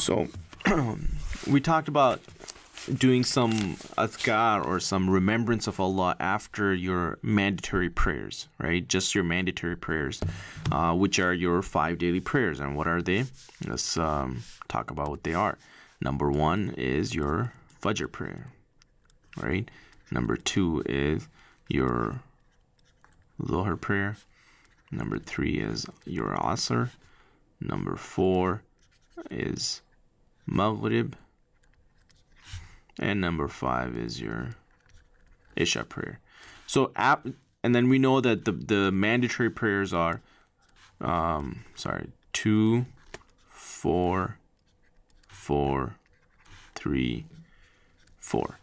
So we talked about doing some adhkar or some remembrance of Allah after your mandatory prayers, right? Just your mandatory prayers, which are your 5 daily prayers. And what are they? Let's talk about what they are. Number 1 is your Fajr prayer, right? Number 2 is your Dhuhr prayer. Number 3 is your Asr. Number 4 is Maghrib. And number 5 is your Isha prayer. So, and then we know that the mandatory prayers are, 2, 4, 4, 3, 4.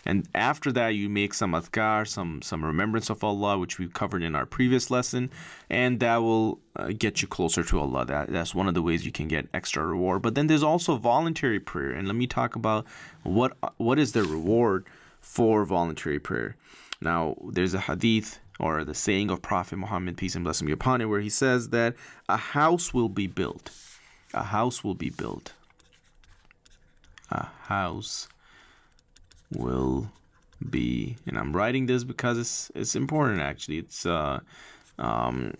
And after that, you make some adhkar, some remembrance of Allah, which we covered in our previous lesson, and that will get you closer to Allah. That's one of the ways you can get extra reward. But then there's also voluntary prayer, and let me talk about what is the reward for voluntary prayer. Now, there's a hadith or the saying of Prophet Muhammad, peace and blessing be upon him, where he says that a house will be built. A house will be built. A house will be, and I'm writing this because it's important. Actually, it's one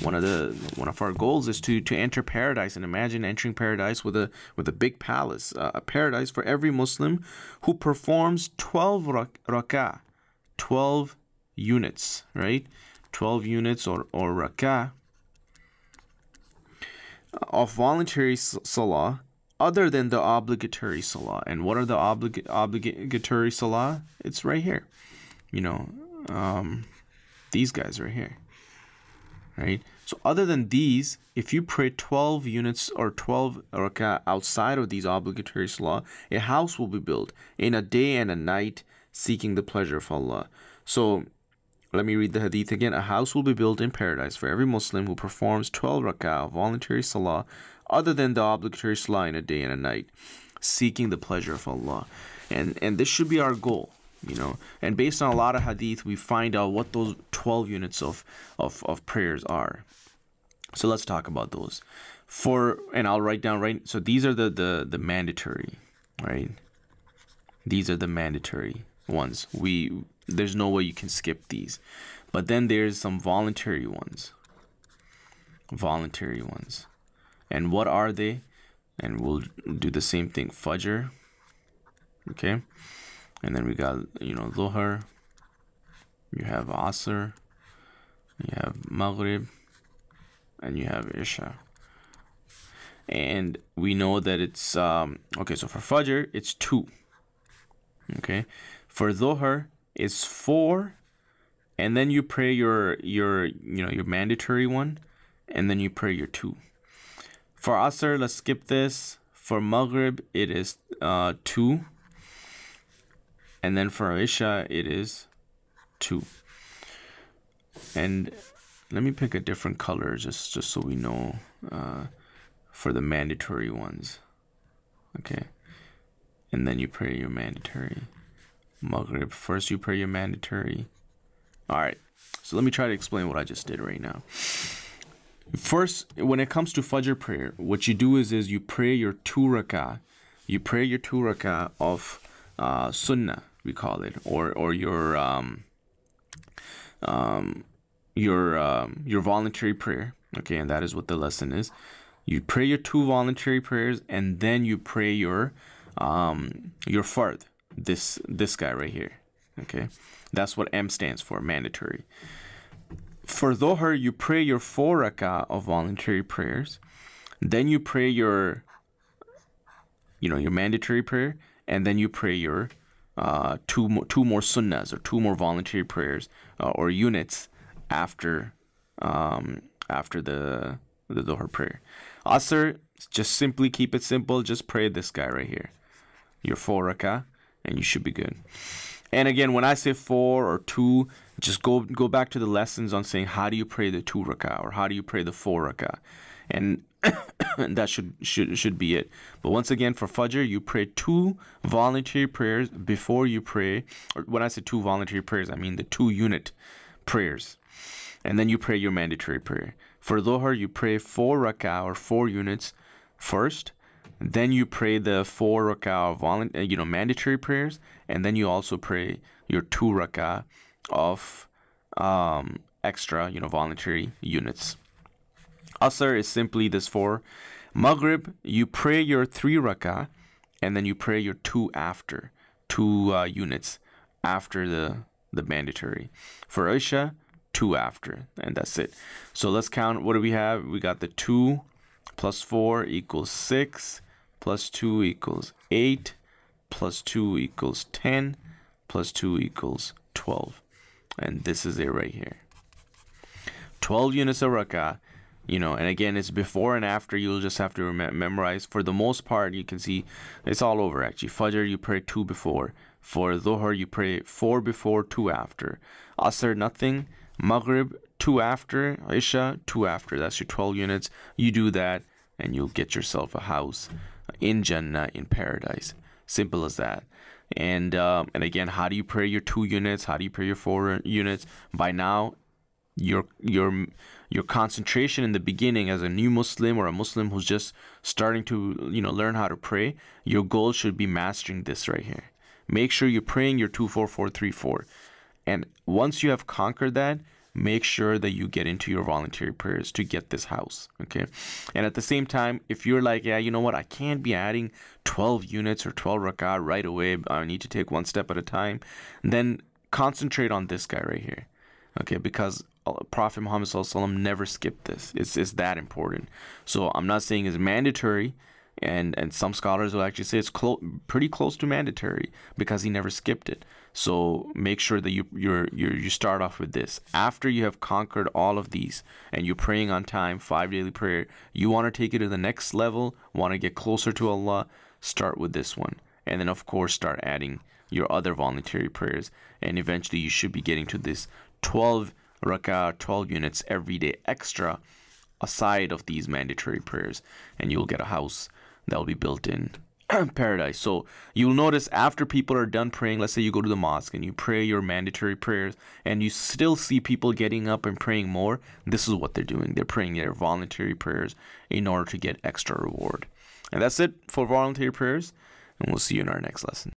of our goals is to enter paradise, and imagine entering paradise with a big palace, a paradise for every Muslim who performs 12 rak'ah, 12 units, right? 12 units or rak'ah of voluntary salah, other than the obligatory salah. And what are the obligatory salah? It's right here. These guys right here. Right? So other than these, if you pray 12 units or 12 rak'ah outside of these obligatory salah, a house will be built in a day and a night seeking the pleasure of Allah. So let me read the hadith again. A house will be built in paradise for every Muslim who performs 12 rak'ah of voluntary salah other than the obligatory salah in a day and a night, seeking the pleasure of Allah. And this should be our goal, And based on a lot of hadith, we find out what those 12 units of prayers are. So let's talk about those. And I'll write down so these are the mandatory, right? These are the mandatory ones. There's no way you can skip these. But then there's some voluntary ones. Voluntary ones. And what are they? And we'll do the same thing. Fajr. Okay. And then we got, Dhuhr. You have Asr. You have Maghrib. And you have Isha. And we know that it's, okay, so for Fajr, it's 2. Okay. For Dhuhr, it's 4. And then you pray your mandatory one. And then you pray your 2. For Asr, let's skip this. For Maghrib, it is 2. And then for Isha, it is 2. And let me pick a different color just so we know for the mandatory ones. Okay. And then you pray your mandatory. Maghrib, first you pray your mandatory. All right. So let me try to explain what I just did right now. First, when it comes to Fajr prayer, what you do is you pray your 2 rak'ah. You pray your 2 rak'ah of sunnah, we call it, or your voluntary prayer. Okay, and that is what the lesson is. You pray your 2 voluntary prayers, and then you pray your fard. This guy right here. Okay, that's what M stands for, mandatory. For Dhuhr, you pray your 4 rak'ah of voluntary prayers. Then you pray your mandatory prayer. And then you pray your two more sunnahs, or 2 more voluntary prayers or units after the Dhuhr prayer. Asr, just simply keep it simple. Just pray this guy right here. Your 4 rak'ah, and you should be good. And again, when I say 4 or 2, just go back to the lessons on saying how do you pray the 2 rak'ah or how do you pray the 4 rak'ah, and that should be it. But once again, for Fajr, you pray 2 voluntary prayers before you pray. Or when I say 2 voluntary prayers, I mean the 2 unit prayers, and then you pray your mandatory prayer. For Dhuhr, you pray 4 rak'ah or 4 units first, then you pray the 4 rak'ah mandatory prayers, and then you also pray your 2 rak'ah of extra voluntary units. Asr is simply this 4. Maghrib, you pray your 3 rak'ah, and then you pray your 2 after, 2 units after the mandatory. For Isha, 2 after, and that's it. So let's count. What do we have? We got the 2 plus 4 equals 6, plus 2 equals 8, plus 2 equals 10, plus 2 equals 12. And this is it right here. 12 units of rak'ah. And again, it's before and after. You'll just have to memorize. For the most part, you can see it's all over actually. Fajr, you pray 2 before. For Dhuhr, you pray 4 before, 2 after. Asr, nothing. Maghrib, 2 after. Isha, 2 after. That's your 12 units. You do that, and you'll get yourself a house in Jannah, in paradise. Simple as that. And again, how do you pray your 2 units? How do you pray your 4 units? By now, your concentration in the beginning as a new Muslim or a Muslim who's just starting to learn how to pray, your goal should be mastering this right here. Make sure you're praying your 2 4 4 3 4, and once you have conquered that, make sure that you get into your voluntary prayers to get this house. Okay, and at the same time, if you're like, yeah, you know what, I can't be adding 12 units or 12 rak'ah right away, I need to take one step at a time, then concentrate on this guy right here. Okay, because Prophet Muhammad ﷺ never skipped this. It's that important. So I'm not saying it's mandatory, and some scholars will actually say it's pretty close to mandatory because he never skipped it. So make sure that you start off with this. After you have conquered all of these and you're praying on time, 5 daily prayer, you want to take it to the next level, want to get closer to Allah, start with this one. And then of course start adding your other voluntary prayers, and eventually you should be getting to this 12 rak'ah, 12 units every day extra aside of these mandatory prayers, and you'll get a house that will be built in paradise. So you'll notice after people are done praying, let's say you go to the mosque and you pray your mandatory prayers and you still see people getting up and praying more, this is what they're doing. They're praying their voluntary prayers in order to get extra reward. And that's it for voluntary prayers, and we'll see you in our next lesson.